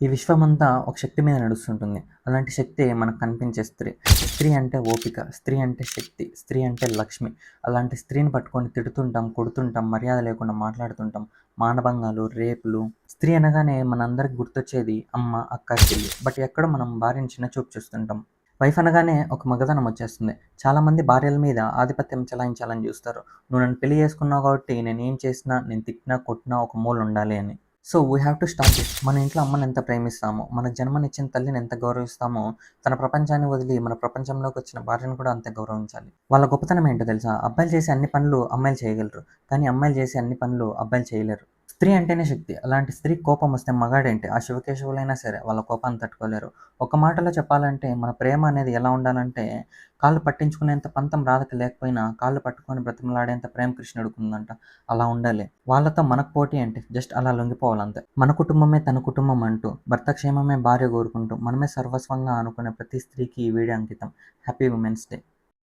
ఈ విశ్వమంతా ఒక శక్తి మీద నడుస్తుంటుంది. అలాంటి శక్తి మనకు కనిపించే స్త్రీ. స్త్రీ అంటే ఓపిక, స్త్రీ అంటే శక్తి, స్త్రీ అంటే లక్ష్మి. అలాంటి స్త్రీని పట్టుకొని తిడుతుంటాం, కొడుతుంటాం, మర్యాద లేకుండా మాట్లాడుతుంటాం. మానభంగాలు, రేపులు. స్త్రీ అనగానే మనందరికి గుర్తొచ్చేది అమ్మ, అక్క, చెల్లి. బట్ ఎక్కడో మనం భార్యని చిన్న చూపు చూస్తుంటాం. వైఫ్ అనగానే ఒక మగతనం వచ్చేస్తుంది. చాలామంది భార్యల మీద ఆధిపత్యం చెలాయించాలని చూస్తారు. నువ్వు నన్ను పెళ్లి చేసుకున్నావు కాబట్టి నేను ఏం చేసినా, నేను తిట్టినా, కొట్టినా ఒక మూల ఉండాలి అని. So we have to stop this. మన ఇంట్లో అమ్మని ఎంత ప్రేమిస్తామో, మనకు జన్మనిచ్చిన తల్లిని ఎంత గౌరవిస్తామో, తన ప్రపంచాన్ని వదిలి మన ప్రపంచంలోకి వచ్చిన భార్యను కూడా అంతే గౌరవించాలి. వాళ్ళ గొప్పతనం ఏంటో తెలుసా? అబ్బాయిలు చేసే అన్ని పనులు అమ్మాయిలు చేయగలరు, కానీ అమ్మాయిలు చేసే అన్ని పనులు అబ్బాయిలు చేయలేరు. స్త్రీ అంటేనే శక్తి. అలాంటి స్త్రీ కోపం వస్తే మగాడేంటి, ఆ శివకేశవులైనా సరే వాళ్ళ కోపాన్ని తట్టుకోలేరు. ఒక మాటలో చెప్పాలంటే మన ప్రేమ అనేది ఎలా ఉండాలంటే, కాళ్ళు పట్టించుకునేంత పంతం రాధకి లేకపోయినా కాళ్ళు పట్టుకొని బ్రతిమలాడేంత ప్రేమ కృష్ణుడికి ఉందంట. అలా ఉండాలి. వాళ్ళతో మనకు పోటీ ఏంటి, జస్ట్ అలా లొంగిపోవాలంతే. మన కుటుంబమే తన కుటుంబం అంటూ, భర్త క్షేమమే భార్య కోరుకుంటూ, మనమే సర్వస్వంగా అనుకునే ప్రతి స్త్రీకి ఈ వీడియో అంకితం. Happy women's day.